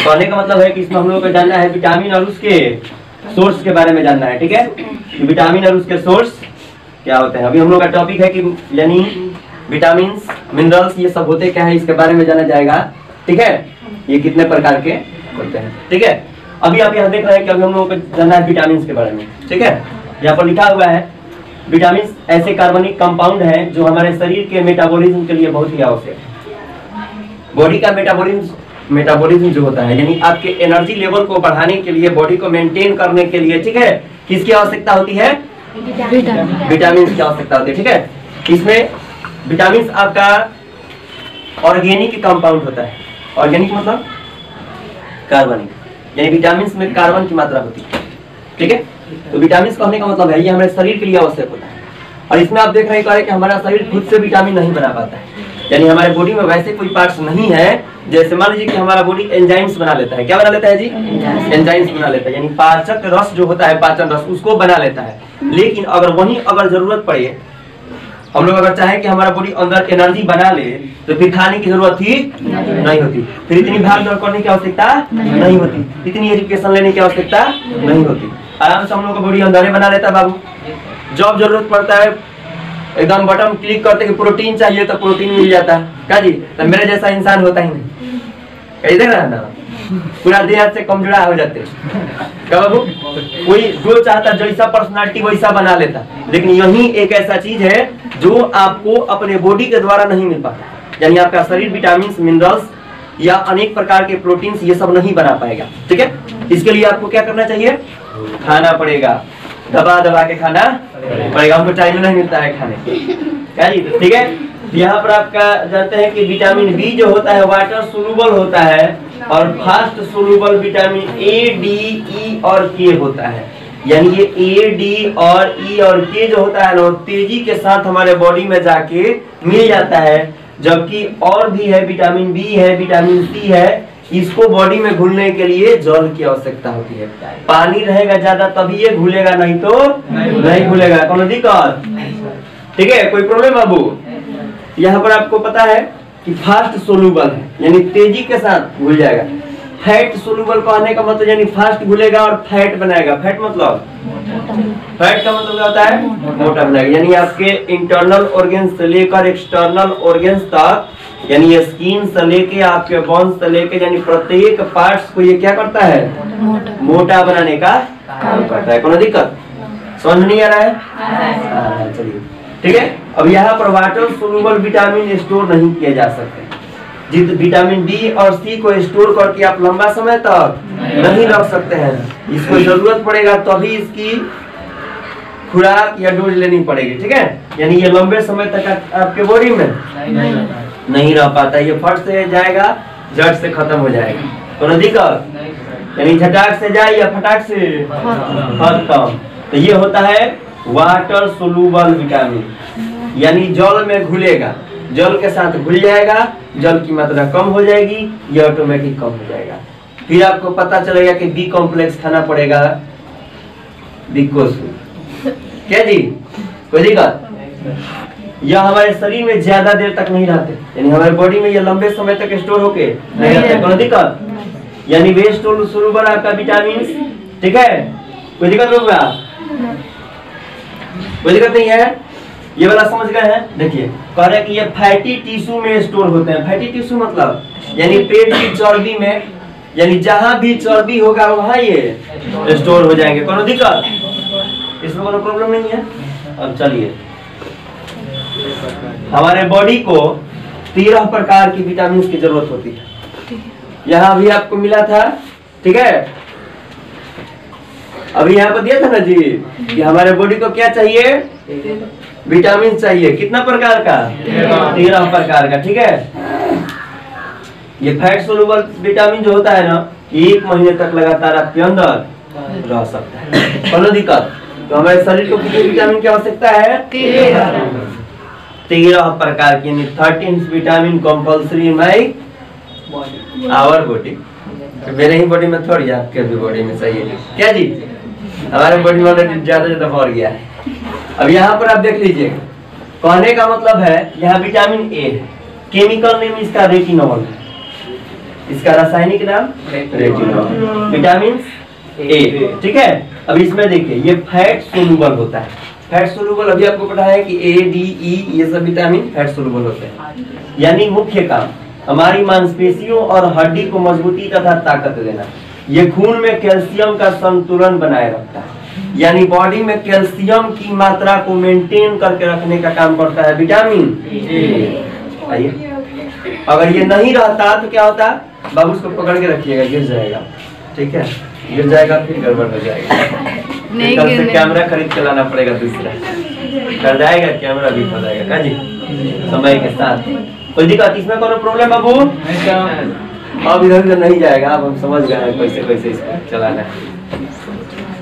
कहने का मतलब है कि इसमें हम लोगों को जानना है विटामिन और उसके सोर्स के बारे में जानना है, ठीक है। विटामिन और उसके सोर्स क्या होते हैं। अभी हम लोग का टॉपिक है कि यानी विटामिन मिनरल्स ये सब होते क्या है, इसके बारे में जाना जाएगा, ठीक है। ये कितने प्रकार के होते हैं, ठीक है। अभी आप यहाँ देख रहे हैं कि अभी हम लोगों को जानना है विटामिन के बारे में, ठीक है। यहाँ पर लिखा हुआ है विटामिन ऐसे कार्बनिक कंपाउंड हैं जो हमारे शरीर के मेटाबॉलिज्म के लिए बहुत ही आवश्यक है। बॉडी का मेटाबॉलिज्म जो होता है यानी आपके एनर्जी लेवल को बढ़ाने के लिए, बॉडी को मेंटेन करने के लिए, ठीक है, किसकी आवश्यकता होती है? विटामिन की आवश्यकता होती है, ठीक है। इसमें विटामिन आपका ऑर्गेनिक कंपाउंड होता है। ऑर्गेनिक मतलब कार्बनिक, यानी विटामिन में कार्बन की मात्रा होती है, ठीक है। तो विटामिन कहने का मतलब है ये हमारे शरीर के लिए आवश्यक होता है। और इसमें आप देख रहे हैं कि हमारा शरीर खुद से विटामिन नहीं बना पाता है, यानी हमारे बॉडी में वैसे कोई पार्ट्स नहीं है। जैसे मान लीजिए कि हमारा बॉडी एंजाइम्स बना लेता है। क्या बना लेता है जी? एंजाइम्स बना लेता है, यानी पाचक रस जो होता है, पाचन रस, उसको बना लेता है। लेकिन अगर जरूरत पड़े, हम लोग अगर चाहें कि हमारा बॉडी अंदर एनर्जी बना ले, तो फिर खाने की जरूरत ही नहीं होती, फिर इतनी भाग दौड़ करने की आवश्यकता नहीं होती, इतनी एजुकेशन लेने की आवश्यकता नहीं होती। आराम से हम लोग का बॉडी अंदर बना लेता है बाबू। जब जरूरत पड़ता है एकदम बटन क्लिक करते कि प्रोटीन चाहिए तो प्रोटीन मिल जाता है। क्या जी? तो मेरे जैसा इंसान होता ही नहीं, कहीं देख रहा है ना, पूरा देह से कमजोरा हो जाते क्या बाबू? कोई जो चाहता जैसा पर्सनालिटी वैसा बना लेता, लेकिन यही एक ऐसा चीज है जो आपको अपने बॉडी के द्वारा नहीं मिल पाता, यानी आपका शरीर विटामिन मिनरल्स या अनेक प्रकार के प्रोटीन्स ये सब नहीं बना पाएगा, ठीक है। इसके लिए आपको क्या करना चाहिए? खाना पड़ेगा, दबा दबा के खाना पड़ेगा। हमको टाइम नहीं मिलता है खाने, क्या जी? ठीक है। यहाँ पर आपका जानते हैं कि विटामिन बी जो होता है वाटर सोलुबल होता है, और fast soluble vitamin A, D, E और के होता है। यानी ये ए, डी और ई और के जो होता है ना, तेजी के साथ हमारे बॉडी में जाके मिल जाता है। जबकि और भी है, विटामिन बी है, विटामिन सी है, इसको बॉडी में घुलने के लिए जल की आवश्यकता होती है। पानी रहेगा ज्यादा तभी ये घुलेगा, नहीं तो नहीं घुलेगा। कौन दिक्कत? ठीक है, कोई प्रॉब्लम बाबू? यहाँ पर आपको पता है कि फास्ट सोलुबल है, यानी तेजी के साथ घुल जाएगा। फैट सोलुबल कहने का मतलब यानी फास्ट घुलेगा और फैट बनाएगा। फैट मतलब, फैट का मतलब क्या होता है? मोटा बनाएगा। यानी आपके इंटरनल ऑर्गेन्स से लेकर एक्सटर्नल ऑर्गेन्स तक, यानी स्किन से लेके आपके बोन्स से लेके, यानी प्रत्येक पार्ट्स को ये क्या करता है? मोटा बनाने का काम करता है। कोई दिक्कत समझ नहीं आ रहा है? चलिए ठीक है। अब यहाँ पर वाटर सोलुबल विटामिन स्टोर नहीं किए जा सकते। जित विटामिन डी और सी को स्टोर करके आप लंबा समय तक नहीं रख सकते हैं। इसको जरूरत पड़ेगा तभी इसकी खुराक या डोज लेनी पड़ेगी, ठीक है। यानी ये लंबे समय तक आपके बॉडी में नहीं रह पाता, ये फट से जाएगा, जड़ से खत्म हो जाएगा। कोई दिक्कत? यानी झटाक से जाए या फटाक से खत्म। तो ये होता है वाटर सोलुबल विटामिन, यानी जल में घुलेगा, जल के साथ घुल जाएगा, जल की मात्रा कम हो जाएगी, ये ऑटोमेटिक कम हो जाएगा। फिर आपको पता चलेगा कि बी कॉम्प्लेक्स खाना पड़ेगा, क्या जी? कोई दिक्कत? यह हमारे शरीर में ज्यादा देर तक नहीं रहते, यानी हमारे बॉडी में ये लंबे समय तक स्टोर होके नहीं रहते। कोई दिक्कत? यानी वेस्ट सोलुबल आपका विटामिन, ठीक है। कोई दिक्कत होगा? कोई दिक्कत नहीं है? ये वाला समझ गए हैं? देखिए कह रहे हैं कि ये फैटी टिश्यू में स्टोर होते हैं। फैटी टिश्यू मतलब यानी पेट की चर्बी में, यानी जहां भी चर्बी होगा वहां ये स्टोर हो जाएंगे। कोई दिक्कत? इसमें कोई प्रॉब्लम नहीं है। अब चलिए, हमारे बॉडी को 13 प्रकार की विटामिन की जरूरत होती है। यहाँ भी आपको मिला था, ठीक है। अभी यहाँ पर दिया था ना जी कि हमारे बॉडी को क्या चाहिए? विटामिन चाहिए। कितना प्रकार का? 13 प्रकार का, ठीक है। ये फैट सोलुबल विटामिन जो होता है ना, 1 महीने तक लगातार आपके अंदर रह सकता है। कोई दिक्कत? तो हमारे शरीर को कितने विटामिन की आवश्यकता है? 13 प्रकार की, यानी 13 vitamin compulsory my our body. मेरे ही बॉडी में थोड़ी, आपके भी बॉडी में चाहिए, क्या जी? हमारे बॉडी में ज्यादा बढ़ गया है। अब यहाँ पर आप देख लीजिए, कहने का मतलब है यहाँ विटामिन ए है, केमिकल नेम इसका रेटिनॉल है। इसका रासायनिक नाम रेटिनॉल। विटामिन ए, ठीक है। अब इसमें देखिए ये फैट सोलुबल होता है। फैट सोलुबल अभी आपको पता है कि ए, डी, ई ये सब विटामिन फैट सोलुबल होते हैं। यानी मुख्य काम हमारी मांसपेशियों और हड्डी को मजबूती तथा ताकत देना। ये खून में कैल्शियम का संतुलन बनाए रखता है, यानी बॉडी में कैल्शियम की मात्रा को मेंटेन करके रखने का काम करता है विटामिन ए। आइए, अगर ये नहीं रहता तो क्या होता? बाबू उसको पकड़ के रखिएगा, गिर जाएगा, ठीक है? गिर जाएगा फिर गड़बड़ हो जाएगा। कल से कैमरा खरीद के लाना पड़ेगा दूसरा, कर जाएगा कैमरा भी खो जाएगा जी समय के साथ। कोई दिक्कत इसमें कोई प्रॉब्लम बाबू? अब इधर उधर नहीं जाएगा। अब हम समझ गए कैसे कैसे इसको चलाना है।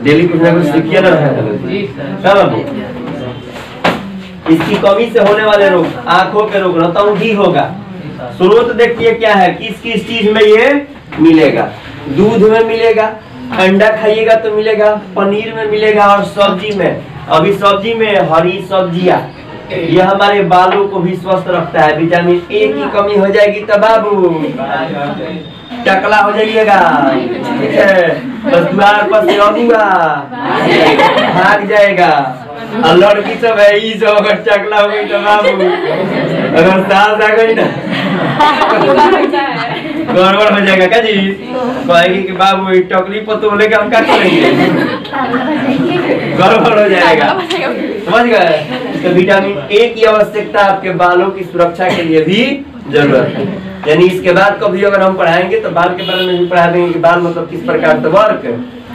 डेली कुछ ना कुछ सीखिए ना क्या बाबू? इसकी कमी से होने वाले रोग, आंखों के रोग, रतौंधी होगा। स्रोत देखिए क्या है, किस किस चीज में ये मिलेगा? दूध में मिलेगा, अंडा खाइएगा तो मिलेगा, पनीर में मिलेगा और सब्जी में। अभी सब्जी में हरी सब्जियां, यह हमारे बालों को भी स्वस्थ रखता है। विटामिन ए की कमी हो जाएगी तो बाबू टकला हो जाइएगा, ठीक है? बस द्वार पर से अगुआ भाग जाएगा। और लड़की सब है ई सब अगर टकला हो गई तो बाबू, अगर सास आ गई ना गड़बड़ हो जाएगा क्या जी? कहेगी कि बाबू टकली पतो बोले कि हम क्या करेंगे, गड़बड़ हो जाएगा। समझ गए? तो विटामिन ए की आवश्यकता आपके बालों की सुरक्षा के लिए भी जरूरत है। यानी इसके बाद कभी अगर हम पढ़ाएंगे तो बाल के बारे में भी पढ़ा देंगे कि बाल मतलब किस प्रकार से वर्क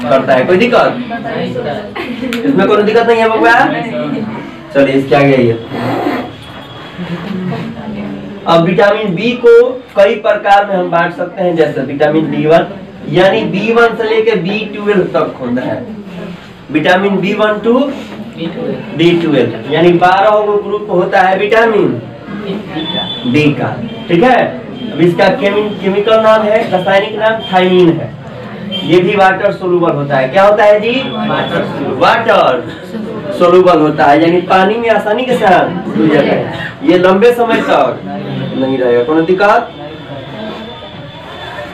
करता है। कोई दिक्कत इसमें? कोई दिक्कत नहीं है बबुआ? चलिए इसके आगे आइए। अब विटामिन बी को कई प्रकार में हम बांट सकते हैं, जैसे विटामिन B1, यानी B1 से लेके B12 तक होता है। विटामिन B1 to B12 यानी 12 ग्रुप होता है विटामिन बी का, ठीक है? अब इसका केमिकल नाम है, रासायनिक नाम थायमीन है। ये भी वाटर सोलुबल होता है। क्या होता है जी? वाटर सोलुबल होता है, यानी पानी में आसानी के साथ घुल जाता है। ये लंबे समय तक नहीं रहेगा। कोई दिक्कत?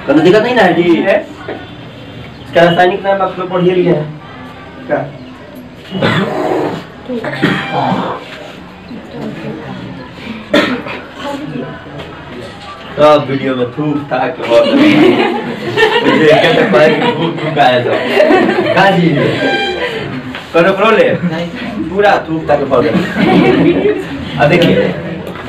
कोई दिक्कत नहीं ना है जी? है इसका रासायनिक नाम आप लोग पढ़िए लिए हैं क्या? तो वीडियो में थूक था कि बहुत मुझे कहते पाए कि थूक थूका है तो कहाँ जी करो प्रॉब्लम पूरा थूक था कि बहुत। अब देखिए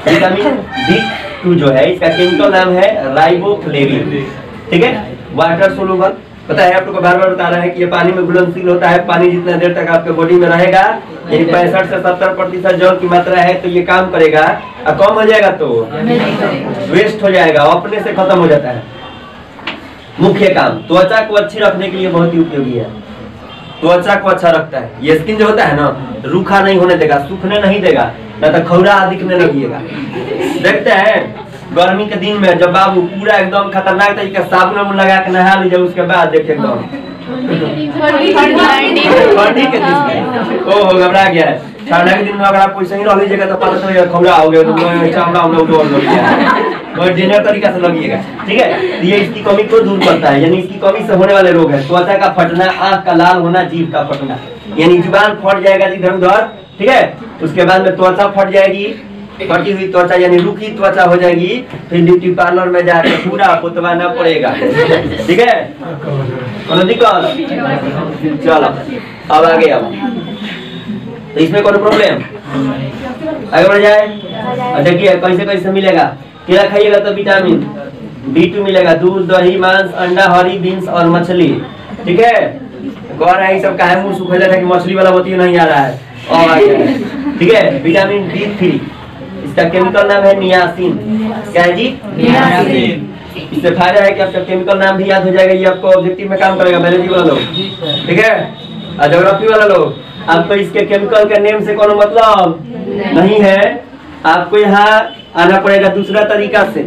विटामिन B2 जो है इसका केमिकल नाम है राइबोफ्लेविन, ठीक है? वाटर सोलुबल पता है आप लोग को बार बार बता रहा है कि ये पानी में घुलनशील होता है। पानी जितना देर तक आपके बॉडी में रहेगा, यानी 65 से 70% जल की मात्रा है तो ये काम करेगा, और कम हो जाएगा तो वेस्ट हो जाएगा, अपने से खत्म हो जाता है। मुख्य काम त्वचा को अच्छी रखने के लिए बहुत ही उपयोगी है। त्वचा को अच्छा रखता है। ये स्किन जो होता है ना, रूखा नहीं होने देगा, सूखने नहीं देगा, न तो खौरा दिखने लगेगा। देखते हैं गर्मी के दिन में जब बाबू पूरा एकदम खतरनाक तरीके से साबुन लगा के नहा लीजिए, उसके बाद देखिए एकदम ठंडी के दिन में ओहो घबरा गया है। ठंडा के दिन में अगर आप वैसे ही रह लीजिएगा तो पता चलेगा खौरा हो गया, चामड़ा हम लोग उड़ गया और डिनर तरीका से लगिएगा, ठीक है? ये इसकी कमी को दूर करता है, यानी इसकी कमी से होने वाले रोग है त्वचा का फटना, आंख का लाल होना, जीभ का फटना, यानी जुबान फट जाएगा इधर उधर, ठीक है? उसके बाद में त्वचा फट जाएगी, फटी हुई त्वचा यानी रूखी त्वचा हो जाएगी, फिर ब्यूटी पार्लर में जाकर पूरा पुतवाना पड़ेगा, ठीक है? चलो अब आगे। अब तो इसमें कोई प्रॉब्लम आगे बढ़ जाए। देखिए कैसे कैसे मिलेगा। केला खाइएगा तो विटामिन B2 मिलेगा, दूध, दही, मांस, अंडा, हरी बीन्स और मछली, ठीक है? कह रहा है सब काहे मुंह सूखा जाता है कि मछली वाला बत्ती नहीं आ रहा है, और आ गया है, ठीक है? विटामिन B3 इसका केमिकल नाम है नियासिन। क्या है जी? नियासिन। इससे फायदा है कि आपका केमिकल नाम भी याद हो जाएगा, ये आपको ऑब्जेक्टिव में काम करेगा। बायोलॉजी वाला लोग, ठीक है? और ज्योग्राफी वाला लोग, आपको इसके केमिकल के नेम से कोनो मतलब नहीं है, आपको यहाँ आना पड़ेगा दूसरा तरीका से,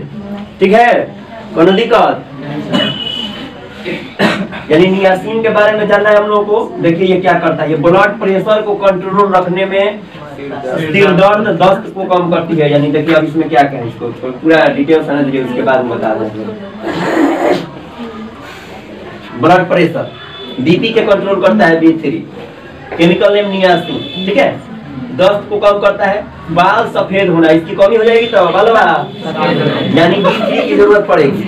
ठीक है? कोनो दिक्कत? यानी नियासिन के बारे में जानना है हम लोगों को। देखिए ये क्या करता है, ये ब्लड प्रेशर को कंट्रोल रखने में, सिर दर्द, दस्त को कम करती है। यानी देखिए अब इसमें क्या क्या है, इसको पूरा डिटेल समझ लीजिए, उसके बाद बता देंगे। ब्लड प्रेशर, बीपी के कंट्रोल करता है B3, केमिकल नेम नियासिन, ठीक है। दस्त को कम करता है, बाल सफेद होना, इसकी कमी हो जाएगी तो बालवा यानी B3 की जरूरत पड़ेगी,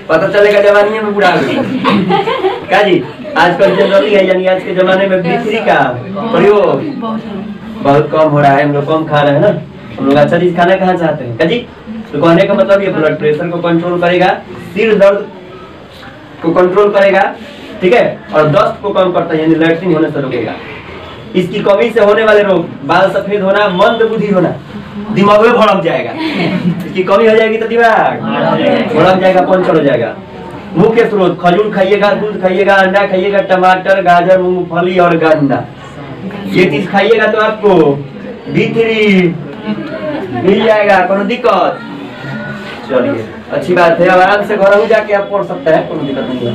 पता चलेगा जवानी में बुढ़ा क्या जी। आजकल जनरली है यानी आज के जमाने में B3 का प्रयोग बहुत कम हो रहा है, हम लोग कम खा रहे हैं ना, हम लोग अच्छा चीज खाना कहाँ चाहते हैं क्या जी। तो कहने का मतलब ये ब्लड प्रेशर को कंट्रोल करेगा, सिर दर्द को कंट्रोल करेगा, ठीक है, और दस्त को कम करता है यानी लैट्रिन होने से रोकेगा। इसकी कमी से होने वाले रोग, बाल सफेद होना, मंद बुद्धि होना, दिमाग में भड़क जाएगा, इसकी कमी हो जाएगी तो दिमाग भड़क जाएगा, पंचर हो जाएगा। मुख्य स्रोत खजूर खाइएगा, दूध खाइएगा, अंडा खाइएगा, टमाटर, गाजर, मूंगफली और गन्ना, ये चीज खाइएगा तो आपको B3 मिल जाएगा, कोनो दिक्कत। चलिए अच्छी बात है, आराम से घर में जाके आप पढ़ सकते हैं, कोनो दिक्कत नहीं है।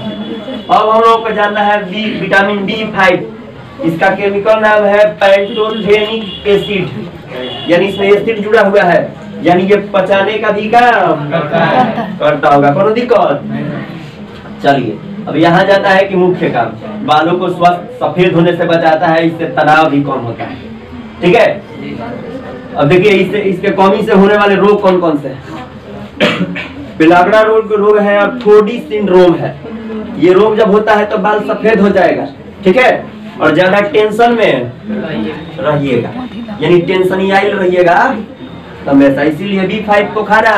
अब हम लोग को जानना है विटामिन B5, इसका केमिकल नाम है पैंटोथेनिक एसिड, यानी इसमें एसिड जुड़ा हुआ है, यानी ये पचाने का भी काम करता होगा, कोनो दिक्कत। चलिए अब यहाँ जाता है कि मुख्य काम, बालों को स्वस्थ सफेद होने से बचाता है, इससे तनाव भी कम होता है, ठीक है। अब देखिए इससे इसके कमी से होने वाले रोग कौन कौन से हैं। पिलागड़ा रोग है और थोड़ी सिंड्रोम है, ये रोग जब होता है तो बाल सफेद हो जाएगा, ठीक है, और ज्यादा टेंशन में रहिएगा, यानी टेंशनियाइल रहिएगा हमेशा, इसीलिए B5 को खाना।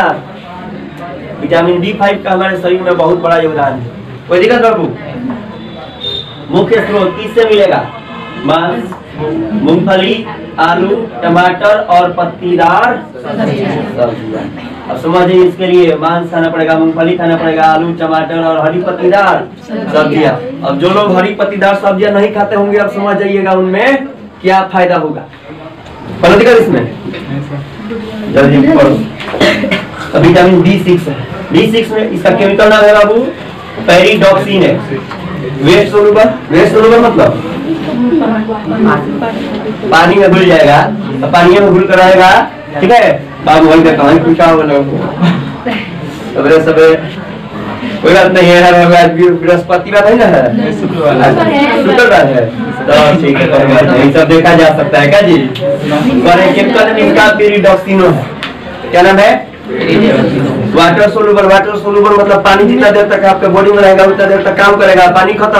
विटामिन B5 का हमारे शरीर में बहुत बड़ा योगदान है, कोई दिक्कत बाबू। मुख्य स्रोत किससे मिलेगा, मांस, मूंगफली, आलू, टमाटर और पत्तीदार सब्जियां। अब समझिए इसके लिए मांस खाना पड़ेगा, मूंगफली खाना पड़ेगा, आलू, टमाटर और हरी पत्तीदार सब्जियां। अब जो लोग हरी पत्तीदार सब्जियां नहीं खाते होंगे, अब समझ जाइएगा उनमें क्या फायदा होगा, पता दिक्कत इसमें जल्दी पढ़ो। विटामिन B6 है, B6 में इसका केमिकल नाम है बाबू पेरिडॉक्सिन है। वेट सोलूबल मतलब पानी में घुल जाएगा, तो पानी में घुल कर रहेगा, ठीक है। बाबू वही देखा वही पूछा होगा सबरे सबरे, कोई बात नहीं है, बृहस्पतिवार है ना, शुक्रवार है, तो ठीक है, कोई बात नहीं, सब देखा जा सकता है क्या जी। केमिकल इसका पेरिडॉक्सिनो है, क्या नाम है, वाटर सोलूबल मतलब पानी जितना देर तक आपके बॉडी में रहेगा उतना देर तक काम करेगा, पानी खत्म,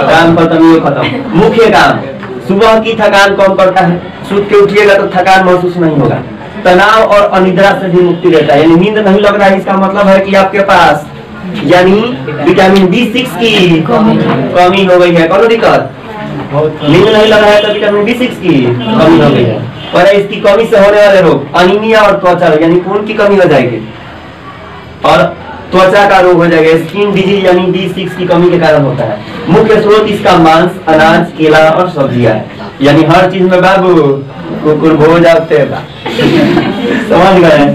काम खत्म, ये खत्म। मुख्य काम, सुबह की थकान कम करता है, सूत के उठिएगा तो थकान महसूस नहीं होगा, तनाव और अनिद्रा से भी मुक्ति देता है, यानी नींद नहीं लग रहा है, इसका मतलब है कि आपके पास यानी विटामिन B6 की कमी हो गई है, कोनो दिक्कत। नींद नहीं लग रहा है तो विटामिन B6 की कमी हो गई है, और इसकी कमी से होने वाले रोग अनीमिया और त्वचा यानी खून की कमी हो जाएगी, और त्वचा का रोग हो जाएगा, स्किन डिजीज यानी B6 की कमी के कारण होता है। मुख्य स्रोत इसका मांस, अनाज, केला और सब्जियां है, यानी हर चीज में बाबू कुकुर भोज आते समझ गए,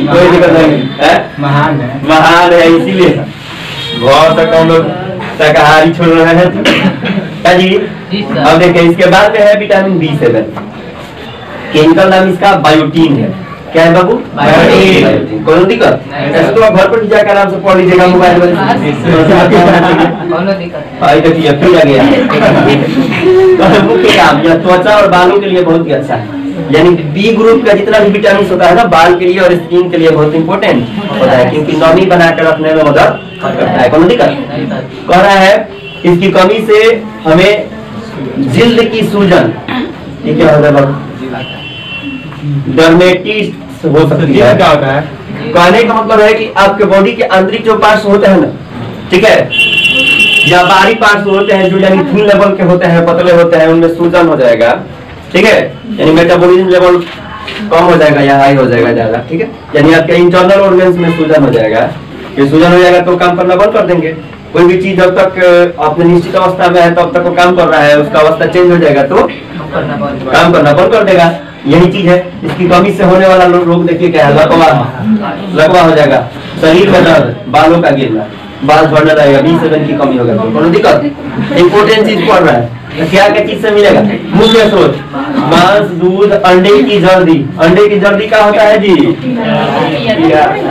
कोई दिक्कत नहीं है, महान है, इसीलिए बहुत तक हम लोग शाकाहारी छोड़ रहे हैं जी। अब देखिए इसके बाद में है विटामिन B7, केमिकल नाम इसका बायोटीन है, क्या है बाबू, बायोटीन। कोई दिक्कत ऐसे तो आप घर पर जाकर आराम से पढ़ लीजिएगा मोबाइल में, देखिए फिर आ गया। मुख्य काम यह त्वचा और बालों के लिए बहुत ही अच्छा है, यानी B ग्रुप का जितना भी विटामिन होता है ना, बाल के लिए और स्किन के लिए बहुत इंपॉर्टेंट होता है, क्योंकि नमी बनाकर रखने में मदद करता है, कोई दिक्कत। कह रहा है इसकी कमी से हमें जिल्द की सूजन, ये क्या होता है बाबू, डर्मेटिस हो सकती है, क्या होता है, कहने का मतलब है कि आपके बॉडी के आंतरिक जो पार्ट्स होते हैं ना, ठीक है, या बाहरी पार्ट्स होते हैं जो यानी थिन लेवल के होते हैं, पतले होते हैं, उनमें सूजन हो जाएगा, ठीक है, यानी मेटाबॉलिज्म लेवल कम हो जाएगा या हाई हो जाएगा ज्यादा, ठीक है, यानी आपके इंटरनल ऑर्गन्स में सूजन हो जाएगा। ये सूजन हो जाएगा तो काम करना बंद कर देंगे, कोई भी चीज जब तक अपने निश्चित अवस्था में है तब तक वो काम कर रहा है, उसका अवस्था चेंज हो जाएगा तो काम करना बंद कर देगा, यही चीज है। इसकी कमी से होने वाला रोग देखिए क्या है, लकवा हो जाएगा, शरीर में दर्द, बालों का गिरना, बाल झड़ने लगेगा, B7 की कमी होगा, कोनो दिक्कत। इंपोर्टेंट चीज पढ़ रहा है, तो क्या क्या चीज से मिलेगा? मुख्य स्रोत मांस, दूध, अंडे की जर्दी। अंडे की जर्दी क्या होता है जी?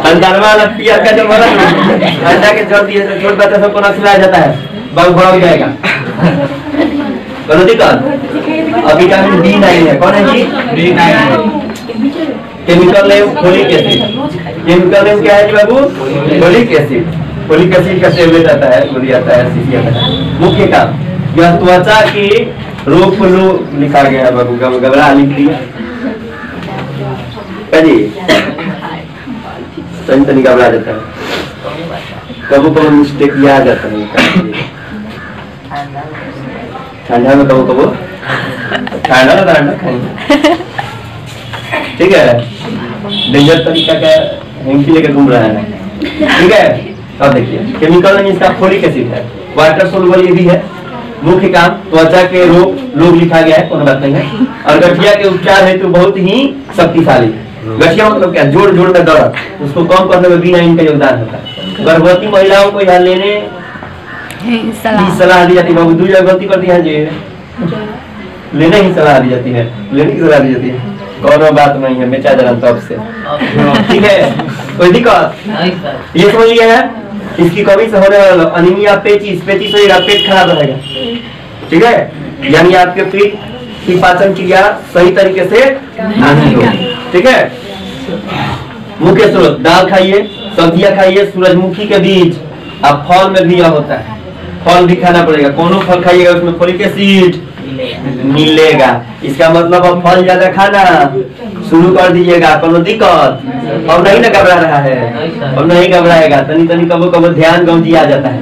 अंडा का जो बना अंडा की जर्दी है, छोटे बच्चे सबको ना खिलाया जाता है, बहुत बड़ा हो जाएगा। बोलो दिक्कत। अब विटामिन B9 है, कौन है जी? B9 chemical name folic acid. Chemical name क्या है जी बाबू? Folic acid. फोलिक एसिड का टेबलेट आता है, गोली आता है, सीसी आता है। मुख्य काम यह त्वचा के रोग को लिखा गया है बाबू, घबरा लिख दिया जी, तनी घबरा जाता है, कबो कबो मिस्टेक किया आ जाता है। ठंडा में कबो कबो ठंडा खाएंगे, ठीक है। डेंजर तरीका का हेंकी लेकर घूम रहा है, ठीक है। अब देखिए केमिकल नेम इसका फोलिक एसिड है, वाटर सोलुबल ये भी है। मुख्य काम त्वचा के रोग लिखा गया है, कोनो बात नहीं है। और गठिया के उपचार है तो बहुत ही शक्तिशाली। गठिया मतलब क्या? जोड़ जोड़ में दर्द, उसको कम करने में B9 का योगदान होता है। गर्भवती महिलाओं को यह लेने की सलाह दी जाती है। बाबू दूसरी गलती करती है जी, लेने ही सलाह दी जाती है, लेने की सलाह दी जाती है, कोनो बात नहीं है, बेचा जरा तब से, ठीक है। कोई दिक्कत? ये समझ लिया है। इसकी कमी से होने वाला अनीमिया, पेचिस होगा, पेट खराब रहेगा, ठीक है। यानी आपके पेट की पाचन क्रिया सही तरीके से नहीं होगी, ठीक है। मुख्य स्रोत दाल खाइए, सब्जियां खाइए, सूरजमुखी के बीज। अब फल में भी यह होता है, फल भी खाना पड़ेगा। कोनो फल खाइएगा उसमें फोलिक एसिड मिलेगा। इसका मतलब अब फल ज्यादा खाना शुरू कर दीजिएगा, कोनो दिक्कत? अब नहीं ना घबरा रहा है, अब नहीं घबराएगा। तनी तनी कबो कबो ध्यान गंजी आ जाता है।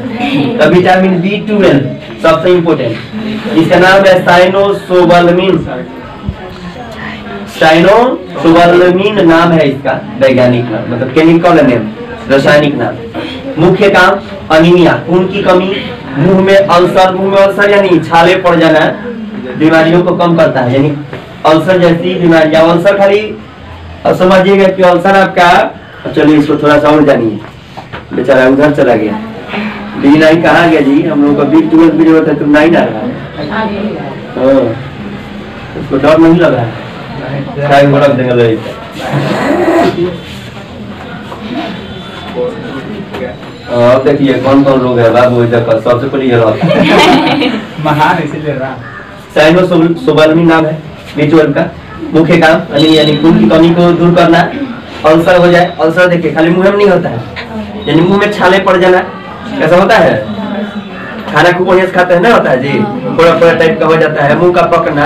तो विटामिन B12 सबसे इम्पोर्टेंट, इसका नाम है साइनोसोबलामिन। साइनोसोबलामिन नाम है इसका वैज्ञानिक नाम, मतलब केमिकल नेम, रासायनिक नाम। मुख्य काम अनीमिया, खून की कमी, मुंह में अल्सर यानी छाले पड़ जाना, बीमारियों को कम करता है। यानी अल्सर जैसी बीमारियां, अल्सर खाली अब समझिएगा कि अल्सर आपका, चलिए इसको थोड़ा सा और जानिए, बेचारा उधर चला गया। B9 कहाँ गया जी? हम लोग का B12 भी जरूरत है, तुम 9 आ रहा है, उसको डर नहीं लग रहा है, रख देंगे। अब देखिए कौन कौन रोग है बाबू, इधर सबसे पहले ये महान इसीलिए साइनोसोबलामिन नाम है B12 का। मुख्य काम अनीमिया यानी खून की कमी को दूर करना। अल्सर हो जाए, अल्सर देखिए खाली मुंह में नहीं होता है, यानी मुंह में छाले पड़ जाना, कैसा होता है? खाना खूब बढ़िया से खाते हैं ना, होता है जी, थोड़ा टाइप का हो जाता है, मुंह का पकना,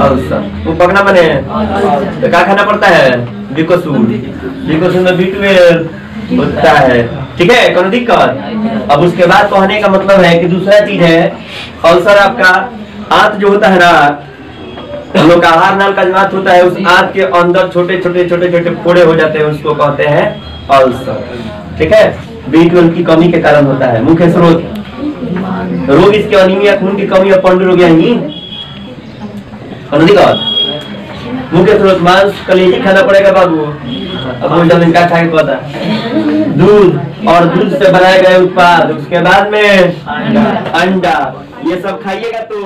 अल्सर। मुंह पकना माने तो क्या खाना पड़ता है? बिकोसूल में B12 होता है, ठीक है। कोई दिक्कत? अब उसके बाद कहने का मतलब है कि दूसरा चीज है अल्सर। आपका आंत जो होता है ना, हम लोग का आहार नाल का जो आंत होता है, उस आंत के अंदर छोटे छोटे फोड़े हो जाते हैं, उसको कहते हैं अल्सर, ठीक है। B12 की कमी के कारण होता है। मुख्य स्रोत रोग इसके अनीमिया, खून की कमी और पंडु रोग। यही मुख्य स्रोत मांस, कलेजी खाना पड़ेगा बाबू। अब वो जब इनका खाए पता, दूध और दूध से बनाए गए उत्पाद, उसके बाद में अंडा, ये सब खाइएगा तो